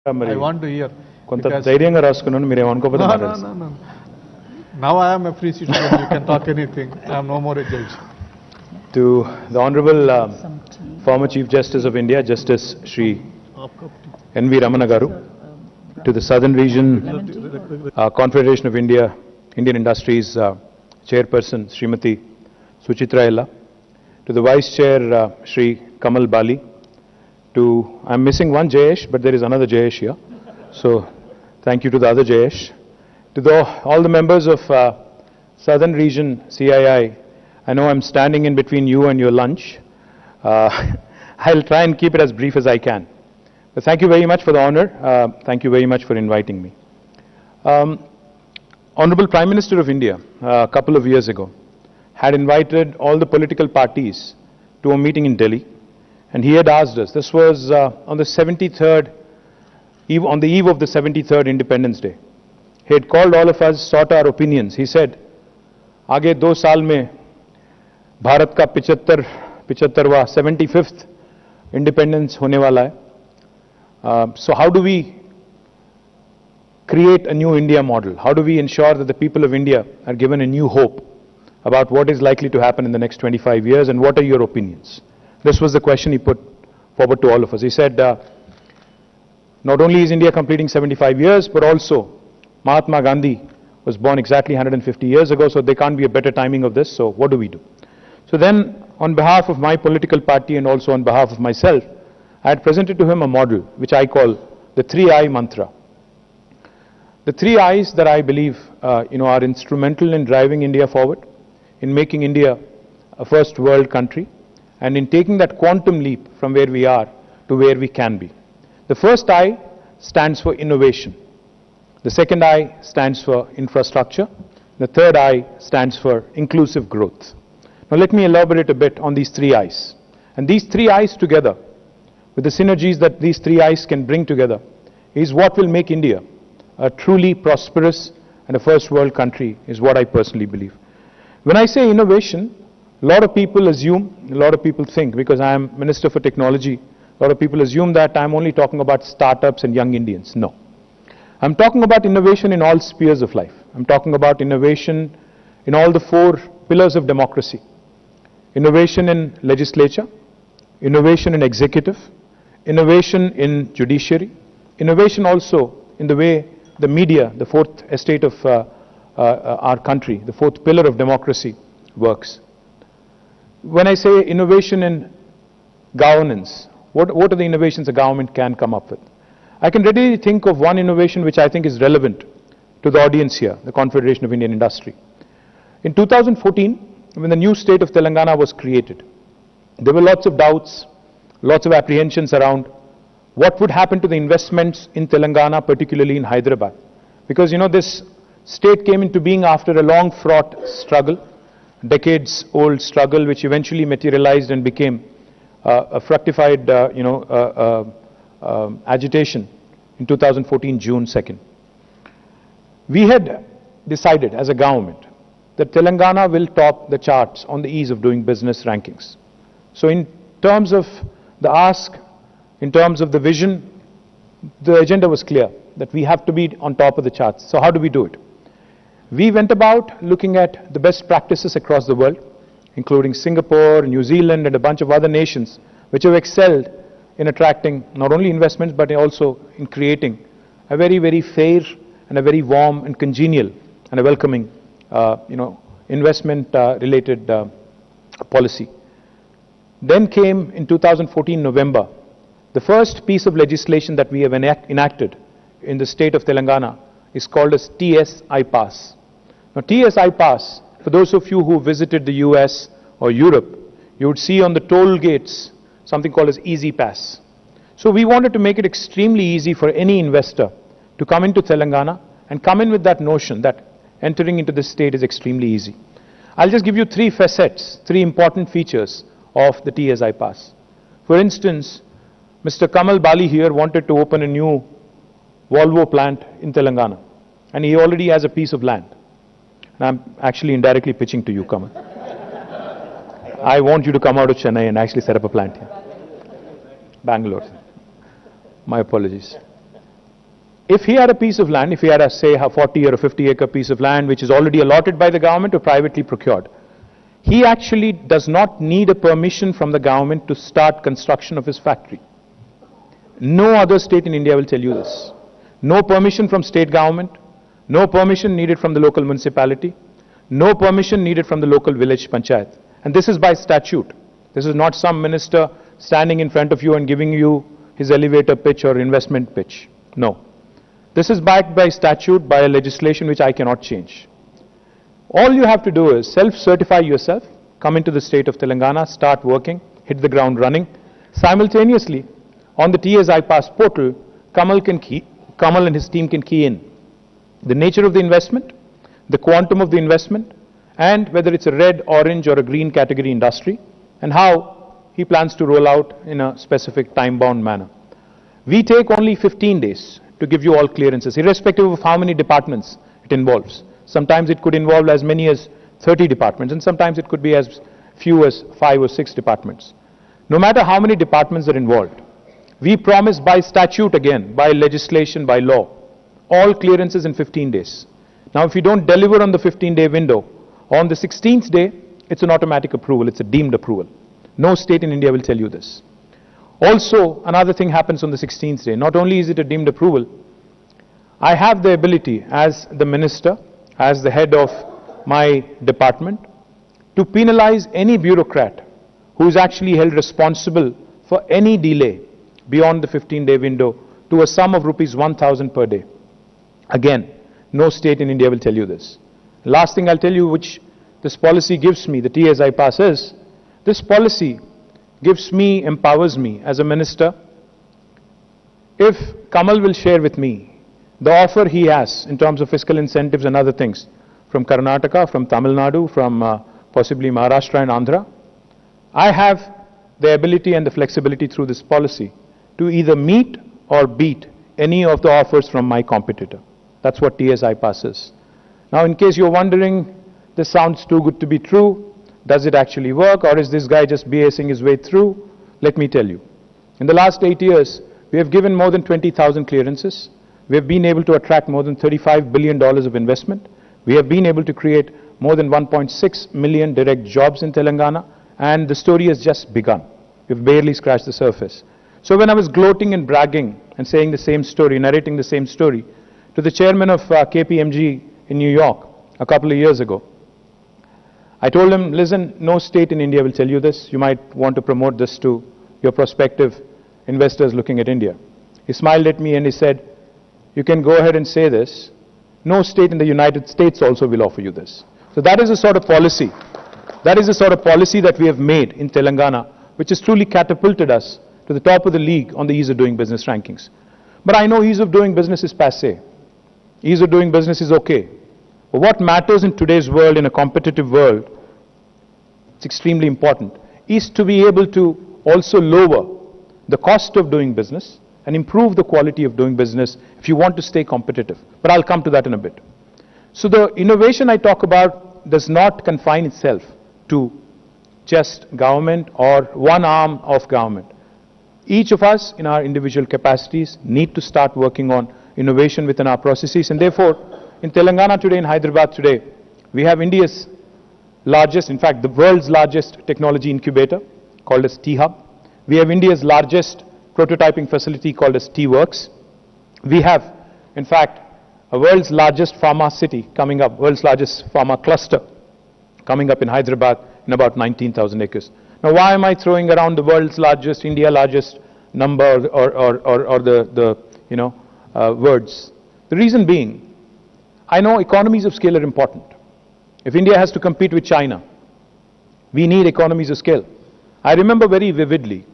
I want to hear. కొంత ధైర్యంగా రాసుకున్నాను మీరు ఏమనుకోకపోతే No. Now I am a free citizen. You can talk anything. I am no more a judge. To the Honorable former Chief Justice of India, Justice Shri N.V. Ramana Garu, to the Southern Region Confederation of Indian Industries Chairperson Srimati Suchitra Ella, to the Vice Chair Shri Kamal Bali, to I'm missing one Jayesh, but there is another Jayesh here, so thank you to the other Jayesh. To all the members of Southern Region CII, I know I'm standing in between you and your lunch. I'll try and keep it as brief as I can. But thank you very much for the honor. Thank you very much for inviting me. Honorable Prime Minister of India, a couple of years ago, had invited all the political parties to a meeting in Delhi, and he had asked us, this was on the 73rd, on the eve of the 73rd Independence Day. He had called all of us, sought our opinions. He said, आगे 2 साल में भारत का 75वां 75th independence होने वाला है. So how do we create a new India model? How do we ensure that the people of India are given a new hope about what is likely to happen in the next 25 years, and what are your opinions? This was the question he put forward to all of us. He said, not only is India completing 75 years, but also Mahatma Gandhi was born exactly 150 years ago, so there can't be a better timing of this, so what do we do? So then, on behalf of my political party and also on behalf of myself, I had presented to him a model which I call the 3I mantra. The 3 I's that I believe are instrumental in driving India forward, in making India a first world country, and in taking that quantum leap from where we are to where we can be. The first I stands for innovation. The second I stands for infrastructure. The third I stands for inclusive growth. Now let me elaborate a bit on these 3 I's. And these 3 I's together, with the synergies that these 3 I's can bring together, is what will make India a truly prosperous and a first world country, is what I personally believe. When I say innovation, a lot of people assume, a lot of people think, because I am Minister for Technology, a lot of people assume that I'm only talking about startups and young Indians. No. I'm talking about innovation in all spheres of life. I'm talking about innovation in all the 4 pillars of democracy. Innovation in legislature, innovation in executive, innovation in judiciary, innovation also in the way the media, the 4th estate of our country, the 4th pillar of democracy works. When I say innovation in governance, what are the innovations a government can come up with? I can readily think of one innovation which I think is relevant to the audience here, the Confederation of Indian Industry. In 2014, when the new state of Telangana was created, there were lots of doubts, lots of apprehensions around what would happen to the investments in Telangana, particularly in Hyderabad. Because this state came into being after a long fraught struggle, decades old struggle, which eventually materialized and became a fructified agitation in 2014 June 2nd. We had decided as a government that Telangana will top the charts on the ease of doing business rankings. So in terms of the ask, in terms of the vision, the agenda was clear, that we have to be on top of the charts. So how do we do it? We went about looking at the best practices across the world, including Singapore, New Zealand, and a bunch of other nations which have excelled in attracting not only investments but also in creating a very, very fair and a very warm and congenial and a welcoming investment related policy. Then came in 2014 November, the first piece of legislation that we have enacted in the state of Telangana is called as TSI Pass. Now TSI Pass, for those of you who visited the US or Europe, you would see on the toll gates something called as Easy Pass. So we wanted to make it extremely easy for any investor to come into Telangana and come in with that notion that entering into this state is extremely easy. I'll just give you 3 facets, 3 important features of the TSI Pass. For instance, Mr. Kamal Bali here wanted to open a new Volvo plant in Telangana, and he already has a piece of land. And I'm actually indirectly pitching to you, Kamal. I want you to come out of Chennai and actually set up a plant here. Bangalore. My apologies. If he had a piece of land, if he had a, say, a 40 or a 50 acre piece of land which is already allotted by the government or privately procured, he actually does not need a permission from the government to start construction of his factory. No other state in India will tell you this. No permission from state government, no permission needed from the local municipality, no permission needed from the local village panchayat. And this is by statute. This is not some minister standing in front of you and giving you his elevator pitch or investment pitch. No. This is backed by statute, by a legislation which I cannot change. All you have to do is self-certify yourself, come into the state of Telangana, start working, hit the ground running. Simultaneously, on the TSI Pass portal, Kamal and his team can key in the nature of the investment, the quantum of the investment, and whether it's a red, orange or a green category industry, and how he plans to roll out in a specific time-bound manner. We take only 15 days to give you all clearances, irrespective of how many departments it involves. Sometimes it could involve as many as 30 departments, and sometimes it could be as few as 5 or 6 departments. No matter how many departments are involved, we promise by statute again, by legislation, by law, all clearances in 15 days. Now, if you don't deliver on the 15-day window, on the 16th day, it's an automatic approval, it's a deemed approval. No state in India will tell you this. Also, another thing happens on the 16th day. Not only is it a deemed approval, I have the ability as the minister, as the head of my department, to penalize any bureaucrat who is actually held responsible for any delay beyond the 15-day window to a sum of rupees 1,000 per day. Again, no state in India will tell you this. Last thing I'll tell you which this policy gives me, the TSI Pass, is this policy gives me, empowers me as a minister. If Kamal will share with me the offer he has in terms of fiscal incentives and other things from Karnataka, from Tamil Nadu, from possibly Maharashtra and Andhra, I have the ability and the flexibility through this policy to either meet or beat any of the offers from my competitor. That's what TSI Pass is. Now, in case you're wondering, this sounds too good to be true, does it actually work, or is this guy just BSing his way through? Let me tell you. In the last 8 years, we have given more than 20,000 clearances. We have been able to attract more than $35 billion of investment. We have been able to create more than 1.6 million direct jobs in Telangana, and the story has just begun. We've barely scratched the surface. So when I was gloating and bragging and saying the same story, narrating the same story to the chairman of KPMG in New York a couple of years ago, I told him, listen, no state in India will tell you this. You might want to promote this to your prospective investors looking at India. He smiled at me and he said, you can go ahead and say this. No state in the United States also will offer you this. So that is the sort of policy. That is the sort of policy that we have made in Telangana, which has truly catapulted us to the top of the league on the ease of doing business rankings. But I know ease of doing business is passé. Ease of doing business is okay. But what matters in today's world, in a competitive world, it's extremely important, is to be able to also lower the cost of doing business and improve the quality of doing business if you want to stay competitive. But I'll come to that in a bit. So the innovation I talk about does not confine itself to just government or one arm of government. Each of us in our individual capacities need to start working on innovation within our processes, and therefore in Telangana today, in Hyderabad today, we have India's largest, in fact the world's largest technology incubator called as T-Hub. We have India's largest prototyping facility called as T-Works. We have, in fact, a world's largest pharma city coming up, world's largest pharma cluster coming up in Hyderabad in about 19,000 acres. Now, why am I throwing around the world's largest, India largest number or the words? The reason being, I know economies of scale are important. If India has to compete with China, we need economies of scale. I remember very vividly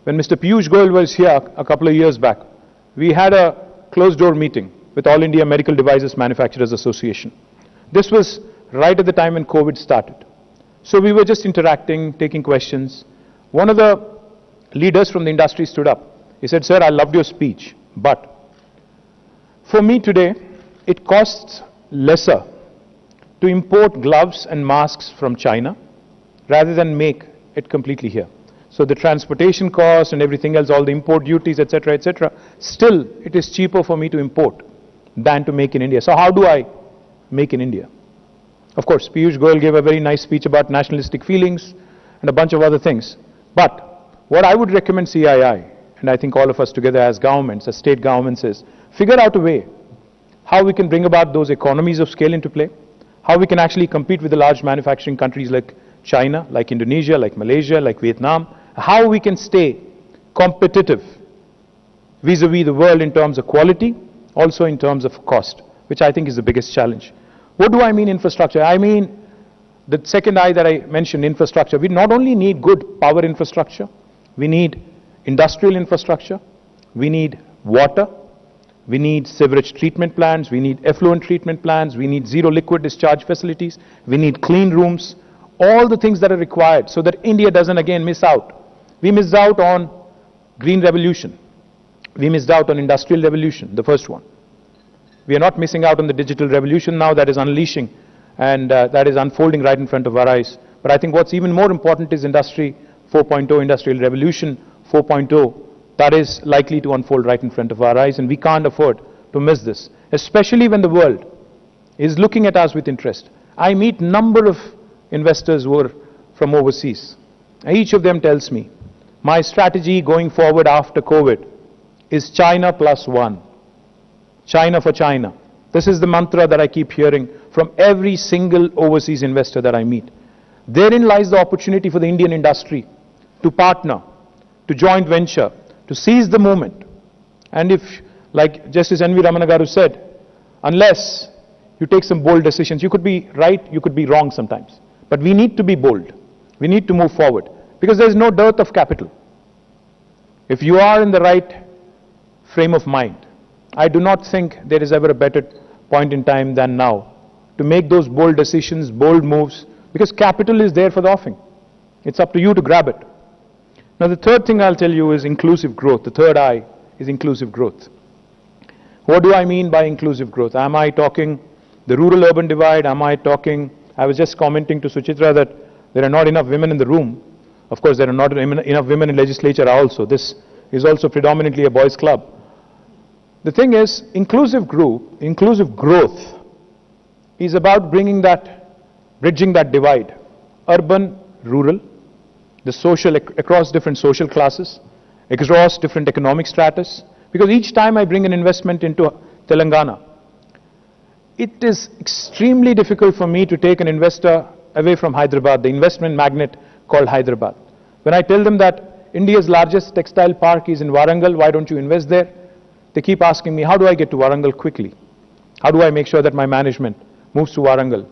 when Mr. Piyush Goyal was here a couple of years back, we had a closed-door meeting with All India Medical Devices Manufacturers Association. This was right at the time when COVID started. So we were just interacting, taking questions. One of the leaders from the industry stood up. He said, sir, I loved your speech, but for me today, it costs lesser to import gloves and masks from China rather than make it completely here. So the transportation costs and everything else, all the import duties, etc., still it is cheaper for me to import than to make in India. So how do I make in India? Of course, Piyush Goyal gave a very nice speech about nationalistic feelings and a bunch of other things. But what I would recommend CII, and I think all of us together as governments, as state governments, is figure out a way how we can bring about those economies of scale into play, how we can actually compete with the large manufacturing countries like China, like Indonesia, like Malaysia, like Vietnam, how we can stay competitive vis-a-vis the world in terms of quality, also in terms of cost, which I think is the biggest challenge. What do I mean infrastructure? I mean the second I that I mentioned, infrastructure. We not only need good power infrastructure, we need industrial infrastructure, we need water, we need sewerage treatment plants, we need effluent treatment plants, we need zero liquid discharge facilities, we need clean rooms, all the things that are required so that India doesn't again miss out. We missed out on green revolution. We missed out on industrial revolution, the first one. We are not missing out on the digital revolution now that is unleashing and that is unfolding right in front of our eyes. But I think what's even more important is Industry 4.0, Industrial Revolution 4.0, that is likely to unfold right in front of our eyes, and we can't afford to miss this, especially when the world is looking at us with interest. I meet number of investors who are from overseas. Each of them tells me, my strategy going forward after COVID is China plus one. China for China. This is the mantra that I keep hearing from every single overseas investor that I meet. Therein lies the opportunity for the Indian industry to partner, to joint venture, to seize the moment. And if, like Justice N.V. Ramana Garu said, unless you take some bold decisions, you could be right, you could be wrong sometimes. But we need to be bold. We need to move forward because there is no dearth of capital. If you are in the right frame of mind, I do not think there is ever a better point in time than now to make those bold decisions, bold moves, because capital is there for the offing. It's up to you to grab it. Now the third thing I'll tell you is inclusive growth. The third I is inclusive growth. What do I mean by inclusive growth? Am I talking the rural-urban divide? Am I talking, I was just commenting to Suchitra that there are not enough women in the room. Of course, there are not enough women in legislature also. This is also predominantly a boys' club. The thing is, inclusive growth is about bringing bridging that divide, urban, rural, the social, across different social classes, across different economic stratus. Because each time I bring an investment into Telangana, it is extremely difficult for me to take an investor away from Hyderabad, the investment magnet called Hyderabad. When I tell them that India's largest textile park is in Warangal, why don't you invest there? They keep asking me, how do I get to Warangal quickly? How do I make sure that my management moves to Warangal?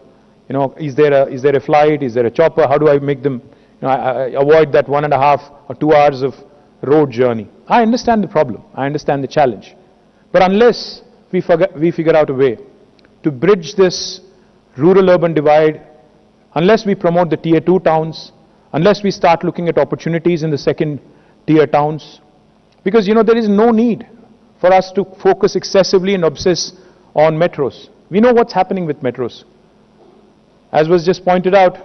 You know, is there a flight? Is there a chopper? How do I make them, I avoid that 1.5 or 2 hours of road journey? I understand the problem. I understand the challenge. But unless we figure out a way to bridge this rural-urban divide, unless we promote the tier 2 towns, unless we start looking at opportunities in the second tier towns, because there is no need for us to focus excessively and obsess on metros. We know what's happening with metros. As was just pointed out,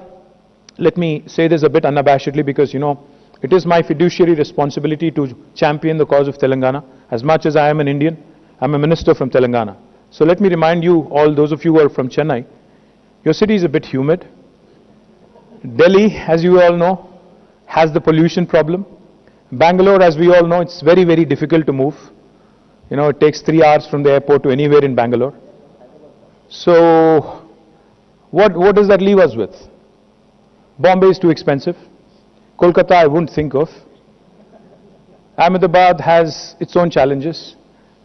let me say this a bit unabashedly because, it is my fiduciary responsibility to champion the cause of Telangana. As much as I am an Indian, I'm a minister from Telangana. So let me remind you, all those of you who are from Chennai, your city is a bit humid. Delhi, as you all know, has the pollution problem. Bangalore, as we all know, it's very, very difficult to move. It takes 3 hours from the airport to anywhere in Bangalore. So, what does that leave us with? Bombay is too expensive. Kolkata, I wouldn't think of. Ahmedabad has its own challenges.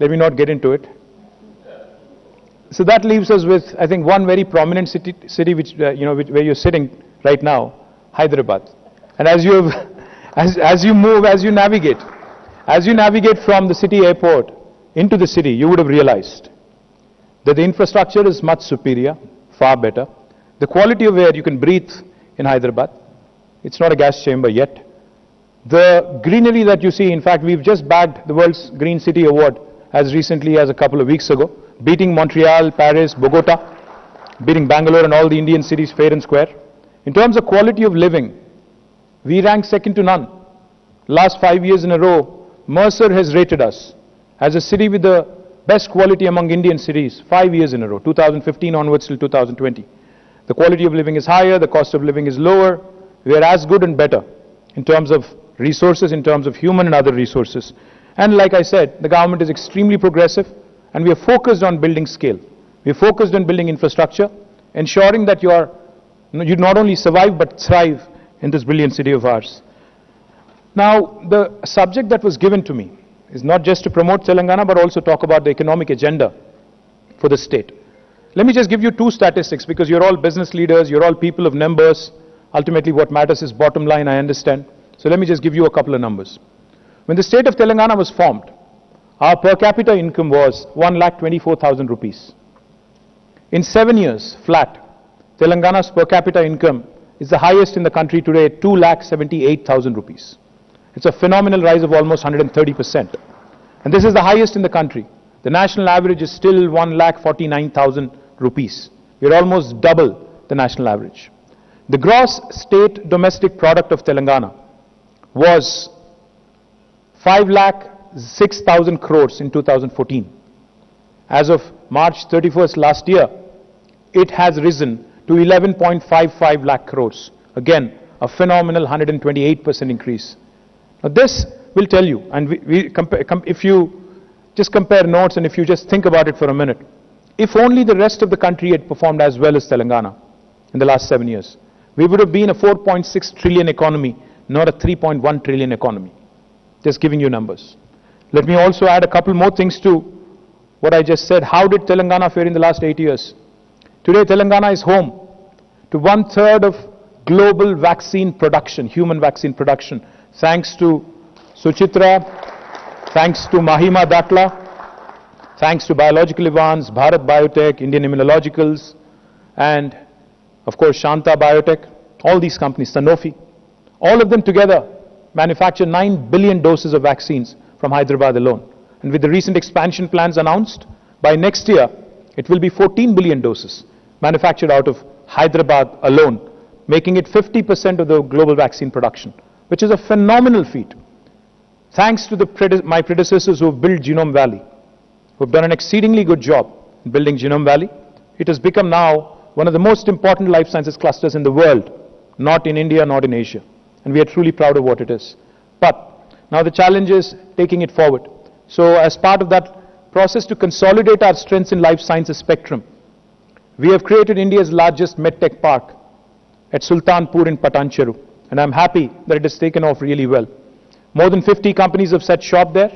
Let me not get into it. So that leaves us with, I think, one very prominent city which, where you're sitting right now, Hyderabad. And as you navigate from the city airport into the city, you would have realized that the infrastructure is much superior, far better. The quality of air you can breathe in Hyderabad, it's not a gas chamber yet. The greenery that you see, in fact, we've just bagged the World's Green City Award as recently as a couple of weeks ago, beating Montreal, Paris, Bogota, beating Bangalore and all the Indian cities fair and square. In terms of quality of living, we rank second to none. Last 5 years in a row, Mercer has rated us as a city with the best quality among Indian cities, 5 years in a row, 2015 onwards till 2020. The quality of living is higher, the cost of living is lower. We are as good and better in terms of resources, in terms of human and other resources. And like I said, the government is extremely progressive, and we are focused on building scale. We are focused on building infrastructure, ensuring that you not only survive but thrive in this brilliant city of ours. Now, the subject that was given to me is not just to promote Telangana, but also talk about the economic agenda for the state. Let me just give you two statistics, because you're all business leaders, you're all people of numbers. Ultimately, what matters is bottom line, I understand. So let me just give you a couple of numbers. When the state of Telangana was formed, our per capita income was 1,24,000 rupees. In 7 years, flat, Telangana's per capita income is the highest in the country today at 2,78,000 rupees. It's a phenomenal rise of almost 130%. And this is the highest in the country. The national average is still 1,49,000 rupees. We're almost double the national average. The gross state domestic product of Telangana was 5,06,000 crores in 2014. As of March 31st last year, it has risen to 11.55 lakh crores. Again, a phenomenal 128% increase. Now this will tell you, and if you just compare notes and if you just think about it for a minute, if only the rest of the country had performed as well as Telangana in the last 7 years, we would have been a 4.6 trillion economy, not a 3.1 trillion economy. Just giving you numbers. Let me also add a couple more things to what I just said. How did Telangana fare in the last 8 years? Today, Telangana is home to 1/3 of global vaccine production, human vaccine production, thanks to Suchitra, thanks to Mahima Datla, thanks to Biological Evans, Bharat Biotech, Indian Immunologicals, and of course Shanta Biotech, all these companies, Sanofi, all of them together manufacture 9 billion doses of vaccines from Hyderabad alone. And with the recent expansion plans announced, by next year, it will be 14 billion doses manufactured out of Hyderabad alone, making it 50% of the global vaccine production, which is a phenomenal feat. Thanks to my predecessors who have built Genome Valley, who have done an exceedingly good job in building Genome Valley, it has become now one of the most important life sciences clusters in the world, not in India, not in Asia. And we are truly proud of what it is. But now the challenge is taking it forward. So as part of that process to consolidate our strengths in life sciences spectrum, we have created India's largest medtech park at Sultanpur in Patancheru. And I'm happy that it has taken off really well. More than 50 companies have set shop there.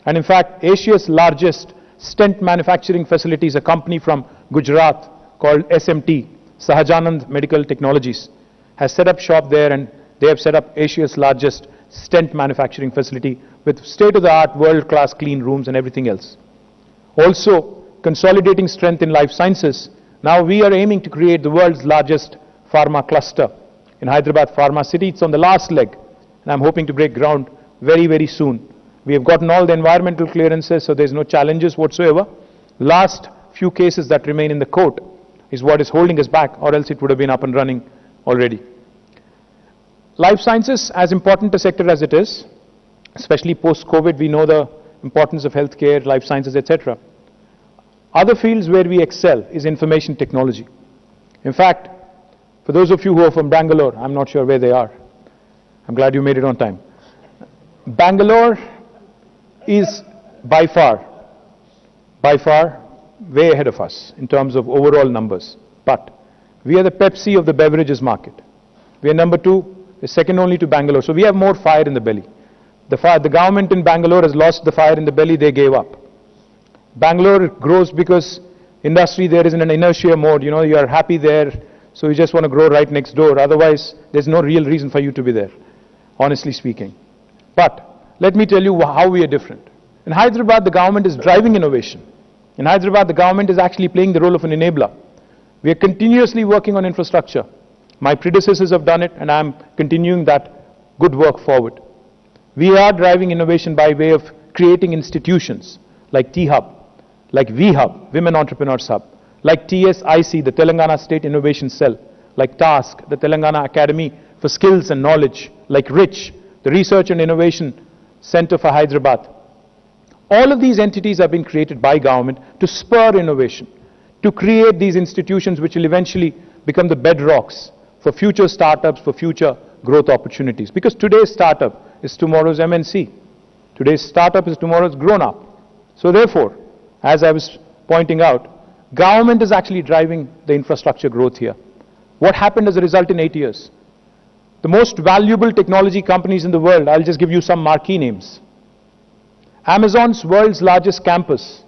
And in fact, Asia's largest stent manufacturing facility is a company from Gujarat called SMT, Sahajanand Medical Technologies, has set up shop there, and they have set up Asia's largest stent manufacturing facility with state-of-the-art, world-class clean rooms and everything else. Also, consolidating strength in life sciences, now we are aiming to create the world's largest pharma cluster in Hyderabad Pharma City. It's on the last leg, and I'm hoping to break ground very, very soon. We have gotten all the environmental clearances, so there's no challenges whatsoever. Last few cases that remain in the court is what is holding us back, or else it would have been up and running already. Life sciences, as important a sector as it is, especially post-COVID, we know the importance of healthcare, life sciences, etc. Other fields where we excel is information technology. In fact, for those of you who are from Bangalore, I'm not sure where they are. I'm glad you made it on time. Bangalore is by far, way ahead of us in terms of overall numbers. But we are the Pepsi of the beverages market. We are number 2, second only to Bangalore. So we have more fire in the belly. The government in Bangalore has lost the fire in the belly, they gave up. Bangalore grows because industry there is in an inertia mode. You know, you are happy there, so you just want to grow right next door. Otherwise, there's no real reason for you to be there, honestly speaking. But let me tell you how we are different. In Hyderabad, the government is driving innovation. In Hyderabad, the government is actually playing the role of an enabler. We are continuously working on infrastructure. My predecessors have done it, and I'm continuing that good work forward. We are driving innovation by way of creating institutions like T-Hub, like V-Hub, Women Entrepreneurs Hub, like TSIC, the Telangana State Innovation Cell, like TASK, the Telangana Academy for Skills and Knowledge, like RICH, the Research and Innovation Center for Hyderabad. All of these entities have been created by government to spur innovation, to create these institutions which will eventually become the bedrocks for future startups, for future growth opportunities. Because today's startup is tomorrow's MNC. Today's startup is tomorrow's grown-up. So therefore, as I was pointing out, government is actually driving the infrastructure growth here. What happened as a result in 8 years? The most valuable technology companies in the world, I'll just give you some marquee names. Amazon's world's largest campus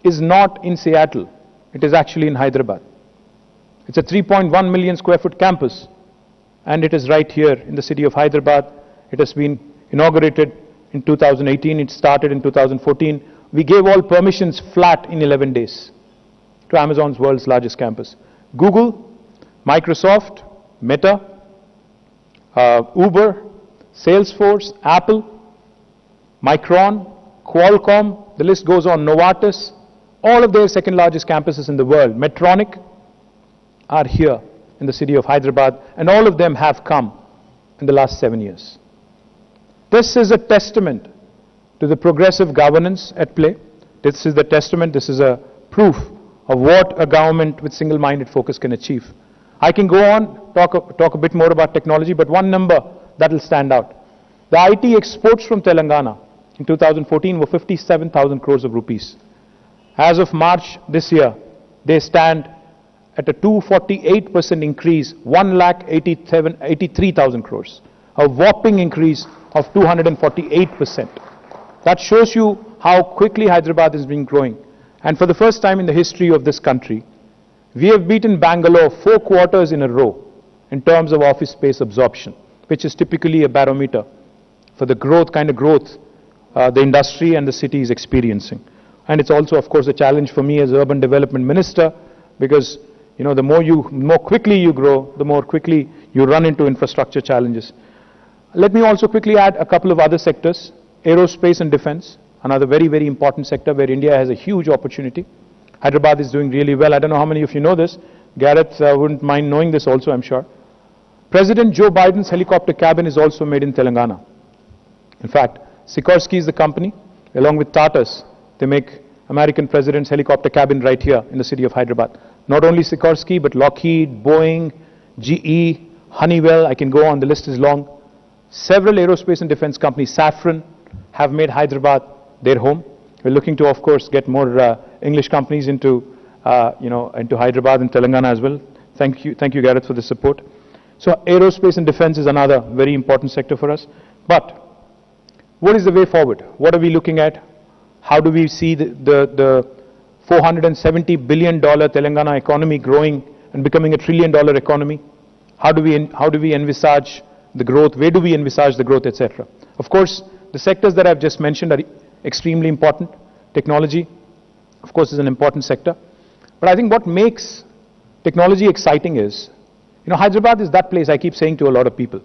is not in Seattle. It is actually in Hyderabad. It's a 3.1 million square foot campus, and it is right here in the city of Hyderabad. It has been inaugurated in 2018. It started in 2014. We gave all permissions flat in 11 days to Amazon's world's largest campus. Google, Microsoft, Meta, Uber, Salesforce, Apple, Micron, Qualcomm, the list goes on, Novartis, all of their second largest campuses in the world, Medtronic, are here in the city of Hyderabad, and all of them have come in the last 7 years. This is a testament to the progressive governance at play. This is the testament, this is a proof of what a government with single-minded focus can achieve. I can go on, talk a bit more about technology, but one number that will stand out. The IT exports from Telangana in 2014 were 57,000 crores of rupees. As of March this year, they stand at a 248% increase, 1,83,000 crores. A whopping increase of 248%. That shows you how quickly Hyderabad has been growing. And for the first time in the history of this country, we have beaten Bangalore 4 quarters in a row in terms of office space absorption, which is typically a barometer for the growth, kind of growth the industry and the city is experiencing. And it's also, of course, a challenge for me as Urban Development Minister, because the more quickly you grow, the more quickly you run into infrastructure challenges. Let me also quickly add a couple of other sectors. Aerospace and defense, another very, very important sector where India has a huge opportunity. Hyderabad is doing really well. I don't know how many of you know this. Gareth wouldn't mind knowing this also, I'm sure. President Joe Biden's helicopter cabin is also made in Telangana. In fact, Sikorsky is the company, along with Tata's. They make American president's helicopter cabin right here in the city of Hyderabad. Not only Sikorsky, but Lockheed, Boeing, GE, Honeywell, I can go on, the list is long. Several aerospace and defense companies, Safran, have made Hyderabad their home. We're looking to, of course, get more English companies into Hyderabad and Telangana as well. Thank you, Gareth, for the support. So aerospace and defense is another very important sector for us. But what is the way forward? What are we looking at? How do we see the $470 billion Telangana economy growing and becoming a $1 trillion economy? How do we envisage the growth? Where do we envisage the growth, etc.? Of course, the sectors that I've just mentioned are extremely important. Technology, of course, is an important sector. But I think what makes technology exciting is, Hyderabad is that place I keep saying to a lot of people.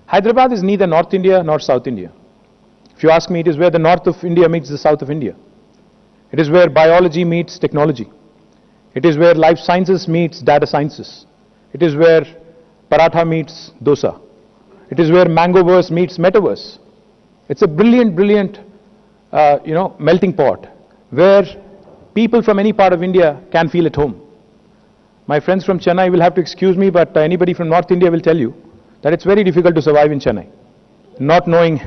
Hyderabad is neither North India nor South India. If you ask me, it is where the north of India meets the south of India. It is where biology meets technology. It is where life sciences meets data sciences. It is where paratha meets dosa. It is where Mangoverse meets Metaverse. It's a brilliant, melting pot where people from any part of India can feel at home. My friends from Chennai will have to excuse me, but anybody from North India will tell you that it's very difficult to survive in Chennai, not knowing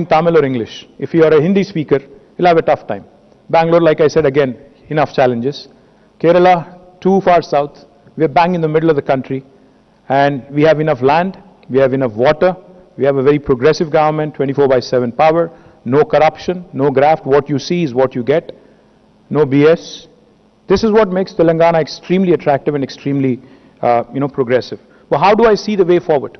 Tamil or English. If you are a Hindi speaker, you'll have a tough time. Bangalore, like I said, again, enough challenges. Kerala, too far south. We're bang in the middle of the country, and we have enough land, we have enough water, we have a very progressive government, 24/7 power, no corruption, no graft. What you see is what you get, no BS. This is what makes Telangana extremely attractive and extremely, progressive. Well, how do I see the way forward?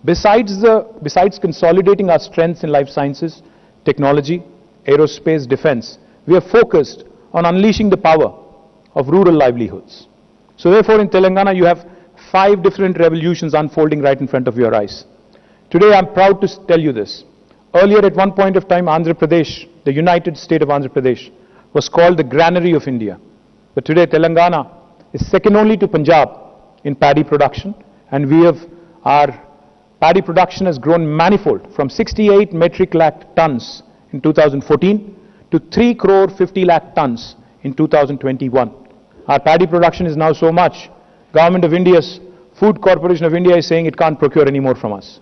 Besides consolidating our strengths in life sciences, technology, aerospace, defense, we are focused on unleashing the power of rural livelihoods. So therefore, in Telangana, you have 5 different revolutions unfolding right in front of your eyes. Today, I'm proud to tell you this. Earlier, at one point of time, Andhra Pradesh, the United State of Andhra Pradesh, was called the granary of India. But today, Telangana is second only to Punjab in paddy production, and we have our Paddy production has grown manifold from 68 metric lakh tons in 2014 to 3 crore 50 lakh tons in 2021. Our paddy production is now so much, Government of India's Food Corporation of India is saying it can't procure any more from us.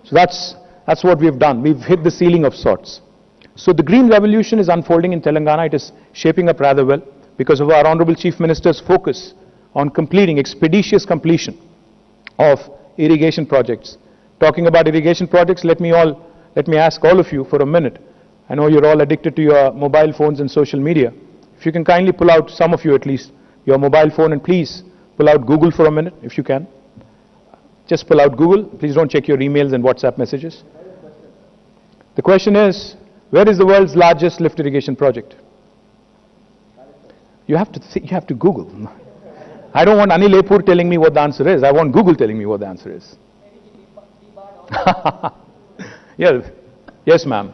So that's what we've done. We've hit the ceiling of sorts. So the green revolution is unfolding in Telangana. It is shaping up rather well because of our Honorable Chief Minister's focus on completing, expeditious completion of irrigation projects. Talking about irrigation projects, let me ask all of you for a minute. I know you're all addicted to your mobile phones and social media. If you can kindly pull out, some of you at least, your mobile phone and please pull out Google for a minute, if you can. Just pull out Google. Please don't check your emails and WhatsApp messages. The question is, where is the world's largest lift irrigation project? You have to Google. I don't want Anil Epur telling me what the answer is. I want Google telling me what the answer is. Yes, ma'am.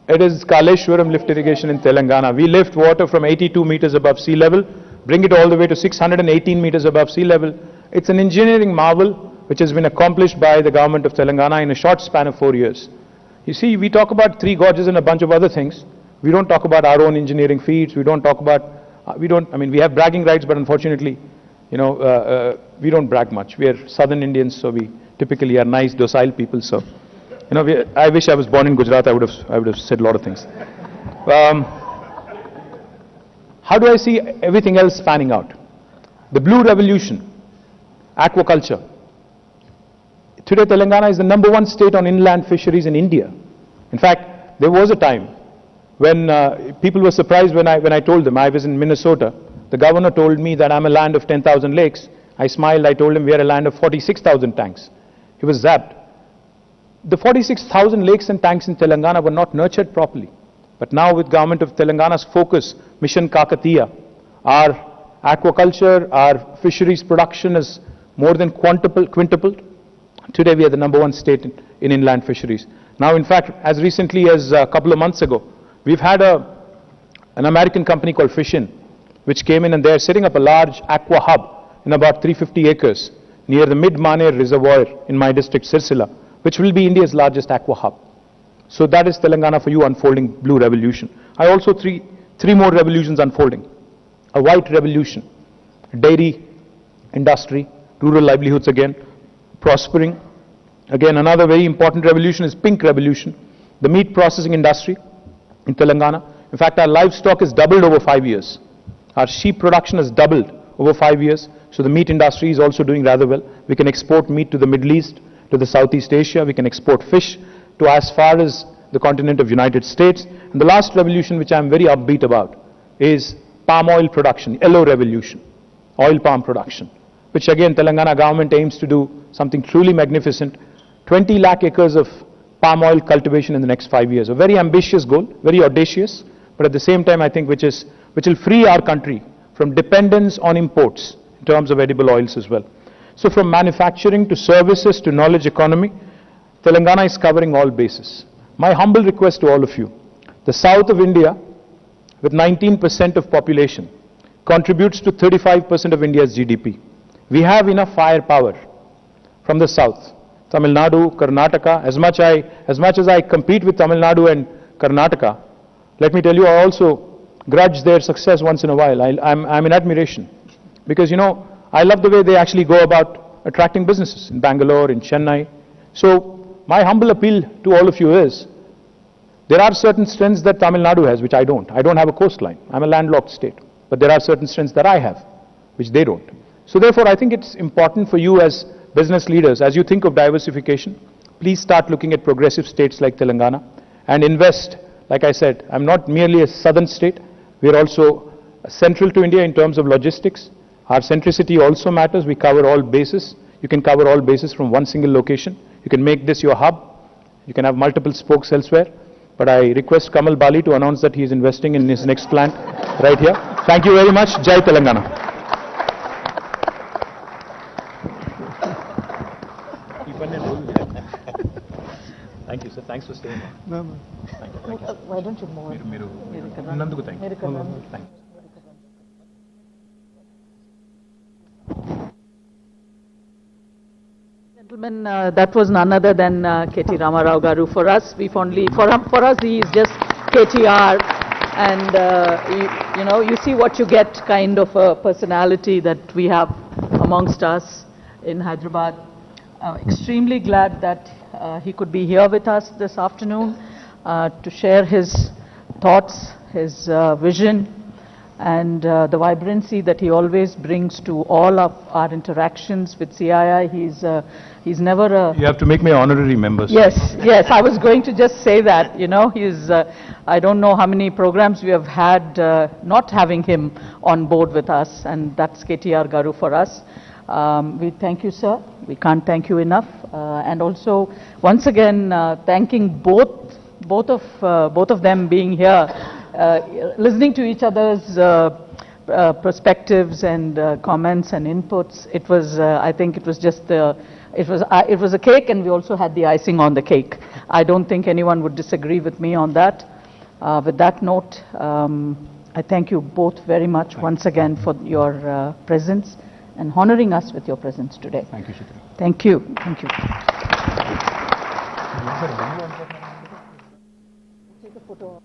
It is Kaleshwaram lift irrigation in Telangana. We lift water from 82 meters above sea level, bring it all the way to 618 meters above sea level. It's an engineering marvel which has been accomplished by the government of Telangana in a short span of 4 years. You see, we talk about three gorges and a bunch of other things. We don't talk about our own engineering feats. We don't talk about, we have bragging rights, but unfortunately, we don't brag much. We are southern Indians, so we typically are nice, docile people, so. I wish I was born in Gujarat, I would have said a lot of things. How do I see everything else panning out? The blue revolution, aquaculture. Today Telangana is the #1 state on inland fisheries in India. In fact, there was a time when people were surprised when I told them I was in Minnesota. The governor told me that I'm a land of 10,000 lakes. I smiled, I told him we are a land of 46,000 tanks. He was zapped. The 46,000 lakes and tanks in Telangana were not nurtured properly. But now with government of Telangana's focus, Mission Kakatiya, our aquaculture, our fisheries production has more than quintupled. Today we are the #1 state in inland fisheries. Now in fact, as recently as a couple of months ago, we've had an American company called Fishin, which came in and they're setting up a large aqua hub in about 350 acres near the Mid-Maner Reservoir in my district, Sirsila, which will be India's largest aqua hub. So that is Telangana for you unfolding blue revolution. I also three more revolutions unfolding. A white revolution, dairy industry, rural livelihoods again, prospering. Again, another very important revolution is pink revolution, the meat processing industry in Telangana. In fact, our livestock has doubled over 5 years. Our sheep production has doubled over 5 years. So the meat industry is also doing rather well. We can export meat to the Middle East, to the Southeast Asia. We can export fish to as far as the continent of United States. And the last revolution, which I'm very upbeat about, is palm oil production, yellow revolution, oil palm production, which again Telangana government aims to do something truly magnificent, 20 lakh acres of palm oil cultivation in the next 5 years. A very ambitious goal, very audacious, but at the same time I think which will free our country from dependence on imports in terms of edible oils as well. So from manufacturing to services to knowledge economy, Telangana is covering all bases. My humble request to all of you, the south of India with 19% of population contributes to 35% of India's GDP. We have enough firepower from the south. Tamil Nadu, Karnataka, as much as I compete with Tamil Nadu and Karnataka, let me tell you, I also grudge their success once in a while. I'm in admiration because, I love the way they actually go about attracting businesses in Bangalore, in Chennai. So my humble appeal to all of you is, there are certain strengths that Tamil Nadu has, which I don't. I don't have a coastline. I'm a landlocked state. But there are certain strengths that I have, which they don't. So therefore, I think it's important for you as business leaders, as you think of diversification, please start looking at progressive states like Telangana and invest. Like I said, I'm not merely a southern state. We're also central to India in terms of logistics. Our centricity also matters. We cover all bases. You can cover all bases from one single location. You can make this your hub. You can have multiple spokes elsewhere. But I request Kamal Bali to announce that he is investing in his next plant right here. Thank you very much. Jai Telangana. Thank you, sir. Thanks for staying. No. Thank you. Why don't you move? Thank you. Thank you. Gentlemen, that was none other than KT Ramarao Garu. For us, for us, he is just KTR, and you see what you get, kind of a personality that we have amongst us in Hyderabad. Extremely glad that he could be here with us this afternoon to share his thoughts, his vision, and the vibrancy that he always brings to all of our interactions with CII. He's never a... You have to make me honorary member. Yes, yes, I was going to just say that, he's, I don't know how many programs we have had not having him on board with us, and that's KTR Garu for us. We thank you, sir. We can't thank you enough. And also, once again, thanking both of them being here, listening to each other's perspectives and comments and inputs. It was, I think, it was just it was a cake, and we also had the icing on the cake. I don't think anyone would disagree with me on that. With that note, I thank you both very much once again for your presence and honoring us with your presence today. Thank you, Chitra. Thank you. Thank you. Take a photo.